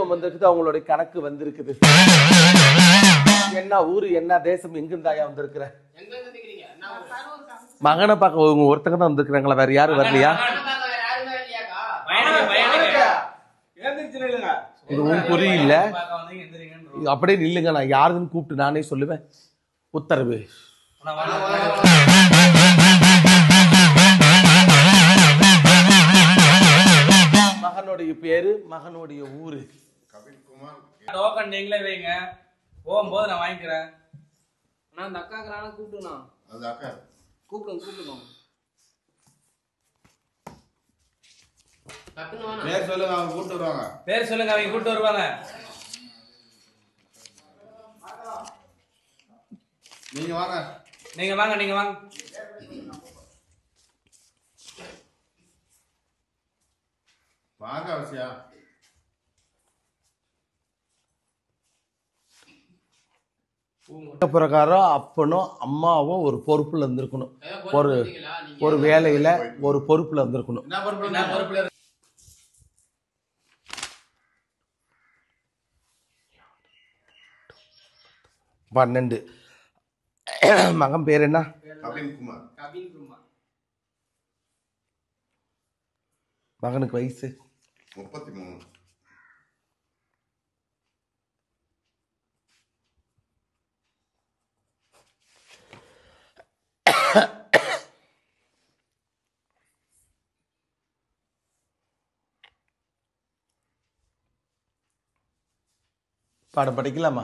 தீபம் வந்திருக்குது, அவங்களுடைய கணக்கு வந்திருக்குது. என்ன ஊரு என்ன தேசம் எங்கிருந்தாயா வந்திருக்கிற? மகனை பார்க்க ஒருத்தங்க தான் வந்திருக்கிறாங்களா, வேற யாரும் வரலையா? இதுவும் புரியல. அப்படியே நில்லுங்க, நான் யாருன்னு கூப்பிட்டு நானே சொல்லுவேன். உத்தரவு. மகனுடைய பேரு, மகனுடைய ஊரு. டோக்கன் நீங்களே வைங்க, போகும்போது நான் வாங்கிக்கிறேன். நான் அந்த அக்காக்குறான கூப்பிட்டுனா அந்த அக்கா கூப்பிடுங்க. பேர் சொல்லுங்க, அவங்க கூப்பிட்டு வருவாங்க. பேர் சொல்லுங்க, அவங்க கூப்பிட்டு வருவாங்க. நீங்க வாங்க. வாங்க அவசியம். பிரகாரம் அப்பனும் அம்மாவும் ஒரு பொறுப்புல இருந்திருக்கணும், ஒரு வேலையில ஒரு பொறுப்புல இருந்திருக்கணும். என்ன பொறுப்புல? 12. மகன் பேர் என்ன? கவின்குமார். மகனுக்கு வயசு 33. பாடம் படிக்கலாமா?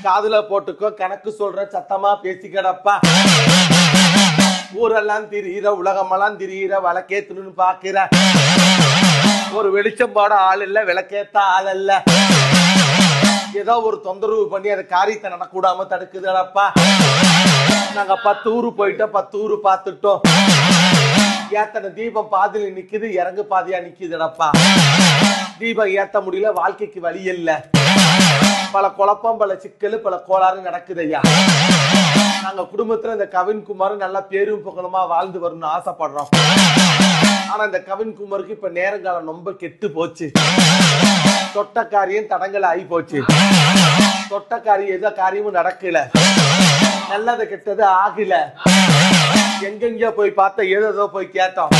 காதுல போட்டுக்கோ, கணக்கு சொல்ற, சத்தமா பேசிக்கடப்பா. ஊரெல்லாம் திரியிற, உலகமெல்லாம் திரியிற, விளக்கேத்துன்னு பாக்குற. ஒரு வெளிச்சம் போட ஆள் இல்ல, விளக்கேத்த ஆள் இல்ல. ஏதோ ஒரு தொந்தரவு பண்ணி அந்த காரியத்தை நடக்கூடாம தடுக்குதுடப்பா. நாங்க 10 ஊரு போயிட்டோம், 10 ஊரு பார்த்துட்டோம். ஏத்தன தீபம் பாதியில நிக்குது, இறங்கு பாதியா நிக்குதுடப்பா. தீபம் ஏத்த முடியல, வாழ்க்கைக்கு வழி இல்ல. பல குழப்பம், பல சிக்கல், பல கோளாறு நடக்குது ஐயா. நாங்க குடும்பத்துல இந்த கவின்குமார் நல்லா பேரும் புகழுமா வாழ்ந்து வரணும்னு ஆசைப்படுறோம். ஆனா இந்த கவின்குமாருக்கு இப்ப நேரங்காலம் ரொம்ப கெட்டு போச்சு. தொட்ட காரியம் தடங்கள் ஆகி போச்சு. தொட்ட காரியம் எந்த காரியமும் நடக்கல, நல்லது கெட்டது ஆகல. எங்கெங்க போய் பார்த்த, ஏதோ போய் கேட்டோம்,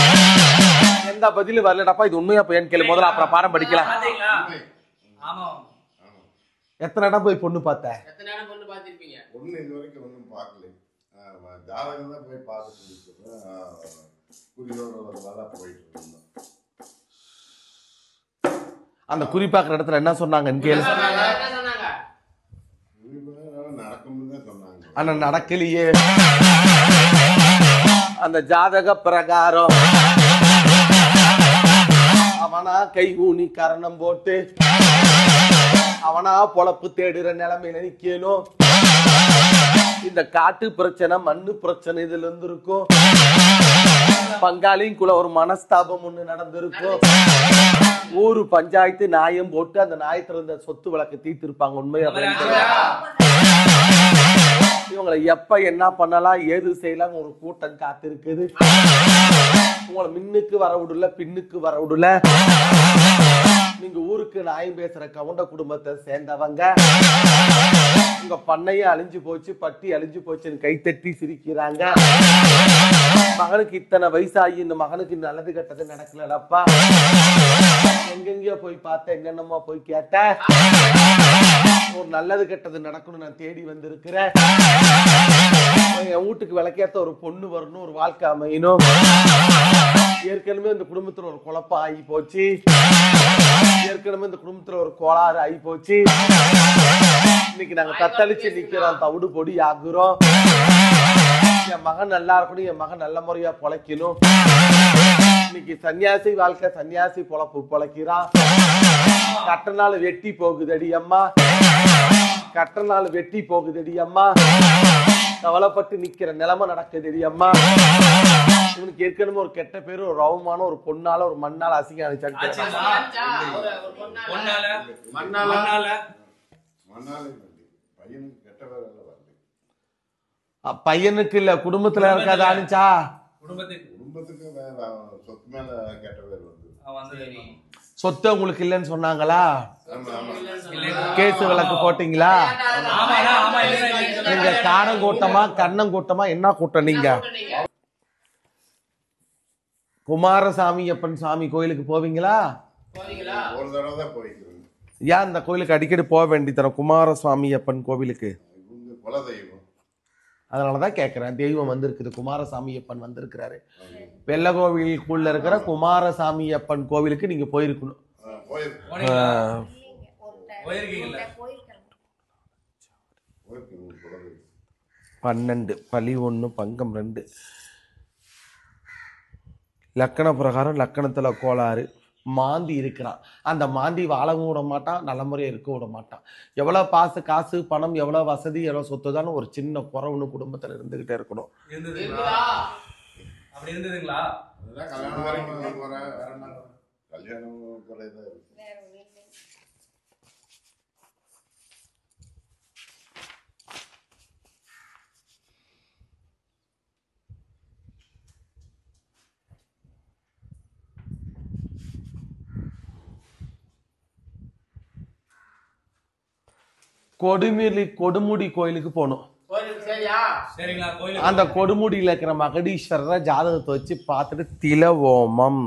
எந்த பதிலும் வரலடப்பா. இது உண்மையா பையன் கேளு, முதல்ல அப்புறம் பாடம் படிக்கலாம். எத்தனை இடம் போய் பொண்ணு பார்த்த? பொண்ணு இது வரைக்கும் ஒன்றும் பார்க்கல. ஜாதகம் தான் போய் பார்த்துட்டு போயிட்டு இருந்தோம். அந்த குறி பார்க்குற இடத்துல என்ன சொன்னாங்கன்னு கேளு. நடக்கும்னு தான் சொன்னாங்க. ஆனா நடக்கலையே. அந்த ஜாதக பிரகாரம் அவனா கை ஊனி கரணம் போட்டு அவனா பொழப்பு தேடுற நிலைமையில நிக்கணும். இந்த காட்டு பிரச்சனை, மண்ணு பிரச்சனை இதுல இருந்து இருக்கும். பங்காளிக்குள்ள ஒரு மனஸ்தாபம் ஒண்ணு நடந்திருக்கும். ஊரு பஞ்சாயத்து நியாயம் போட்டு அந்த நியாயத்துல இருந்த சொத்து வழக்கு தீர்த்திருப்பாங்க. உண்மையா இவங்களை எப்ப என்ன பண்ணலாம், ஏது செய்யலாம் ஒரு கூட்டம் காத்திருக்குது. உங்களை மின்னுக்கு வர விடல, பின்னுக்கு வர விடல. நீங்க ஊருக்கு நியாயம் பேசுற கவுண்ட குடும்பத்தை சேர்ந்தவங்க. உங்க பண்ணைய அழிஞ்சு போச்சு, பட்டி அழிஞ்சு போச்சுன்னு கைத்தட்டி சிரிக்கிறாங்க. மகனுக்கு இத்தனை வயசாகி இந்த மகனுக்கு நல்லது கெட்டது நடக்கலப்பா. எங்கெங்கயோ போய் பார்த்த, என்னென்னமா போய் கேட்ட. ஒரு நல்லது கெட்டது நடக்கணும் நான் தேடி வந்திருக்கிறேன். என் வீட்டுக்கு விளக்கேத்த ஒரு பொண்ணு வரணும், ஒரு வாழ்க்கை அமையணும். ஏற்கனவே இந்த குடும்பத்துல ஒரு குழப்பம் ஆகி போச்சு. ஏற்கனவே இந்த குடும்பத்துல ஒரு கோளாறு ஆகி போச்சு. இன்னைக்கு நாங்க தத்தளிச்சு நிக்கிறோம், தவிடு பொடி ஆகுறோம். என் மகன் நல்லா இருக்கணும், என் மகன் நல்ல முறையா பொழைக்கணும். இன்னைக்கு சன்னியாசி வாழ்க்கை, சன்னியாசி பொழப்பு பொழைக்கிறான். கட்ட நாள் வெட்டி போகுதடி அம்மா, கட்ட நாள் வெட்டி போகுதடி அம்மா. கவலைப்பட்டு நிக்கிற நிலைமை நடக்குதடி அம்மா. இவனுக்கு ஏற்கனவே ஒரு கெட்ட பேரு, ஒரு ரவமான ஒரு பொண்ணால, ஒரு மண்ணால அசிங்க அனுப்பிச்சாங்க. பையனுக்கு இல்ல, குடும்பத்துல இருக்காது அனுச்சா. குடும்பத்துக்கு சொத்து மேல கெட்ட பேர் வந்து வந்தது சொத்து உங்களுக்கு இல்லைன்னு சொன்னாங்களா? ஆமா ஆமா கேஸ் வழக்கு போட்டீங்களா? ஆமாண்ணா, ஆமா, இல்லைண்ணா, இல்லைன்னு சொன்னாங்க. நீங்க காரம் கூட்டமா கண்ணம் கூட்டமா என்ன கூட்டம்? நீங்க குமாரசாமி அப்பன் சாமி கோயிலுக்கு போவீங்களா? ஒரு தடவை தான் போய்க்கிறேன். ஏன் அந்த கோயிலுக்கு அடிக்கடி போக வேண்டி தரோம்? குமாரசாமி அப்பன் கோவிலுக்கு இவங்க குலதெய்வம். அதனாலதான் கேட்கிறேன். தெய்வம் வந்திருக்குது, குமாரசாமி அப்பன் வந்திருக்கிறாரு. வெள்ளகோவிலுக்குள்ள இருக்கிற குமாரசாமி அப்பன் கோவிலுக்கு நீங்க போயிருக்கணும். போயிருக்கேன் போனீங்களா? போயிருக்கீங்களா? போயிருக்கேன் குலதெய்வம். 12 பலி 1 பங்கம் 2 லக்கண பிரகாரம் லக்கணத்துல கோளாறு. மாந்தி இருக்கிறான். அந்த மாந்தி வாழவும் விட மாட்டான், நல்ல முறையாக இருக்க விட மாட்டான். எவ்வளவு காசு பணம், எவ்வளவு வசதி, எவ்வளவு சொத்துதான்னு ஒரு சின்ன குறவுன்னு குடும்பத்துல இருந்துகிட்டே இருக்கணும். இருந்ததுங்களா? அப்படி இருந்ததுங்களா? அதெல்லாம் கல்யாணம் வரைக்கும் போறேன். வேற என்ன கல்யாணம் குறையதான் இருக்கு. கொடுமுடி கோயிலுக்கு போகணும். சரிங்களா? கோயிலுக்கு அந்த கொடுமுடியில இருக்கிற மகடீஸ்வரரை ஜாதகத்தை வச்சு பார்த்துட்டு திலவோமம்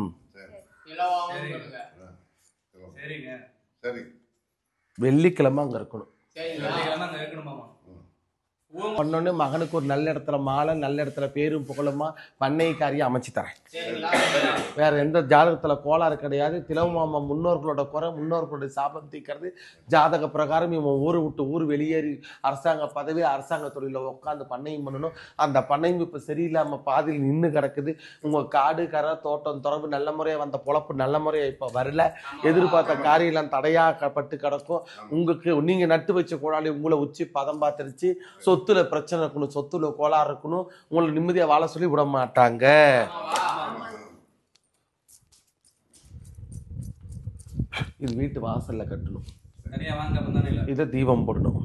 சரிங்க. சரி வெள்ளிக்கிழமை அங்க இருக்கணும். வெள்ளிக்கிழமை அங்க இருக்கணுமாமா? பண்ணோன்னு மகனுக்கு ஒரு நல்ல இடத்துல மாலை, நல்ல இடத்துல பேரும் புகழுமா பண்ணைக்காரியை அமைச்சு தரேன். வேற எந்த ஜாதகத்துல கோளாறு கிடையாது. திலவமாமா முன்னோர்களோட குறை, முன்னோர்களுடைய சாபம் தீக்கிறது. ஜாதக பிரகாரம் இவன் ஊரை விட்டு ஊர் வெளியேறி அரசாங்க பதவி, அரசாங்க தொழில உட்காந்து பண்ணையும் பண்ணணும். அந்த பண்ணையும் இப்ப சரியில்லாம பாதியில் நின்று கிடக்குது. உங்க காடு கரை தோட்டம் துறவு நல்ல முறையா வந்த பொழப்பு நல்ல முறையா இப்ப வரல. எதிர்பார்த்த காரியெல்லாம் தடையாக்கப்பட்டு கிடக்கும். உங்களுக்கு நீங்க நட்டு வச்ச கோடாலி உங்களை உச்சி பதம் பார்த்துருச்சு. சொத்துல பிரச்சனை இருக்கணும், சொத்துல கோளாறு இருக்கணும், உங்களை நிம்மதியா வாழ சொல்லி விட மாட்டாங்க. இது வீட்டு வாசல்ல கட்டணும். சரியா வாங்க. இதை தீபம் போடணும்.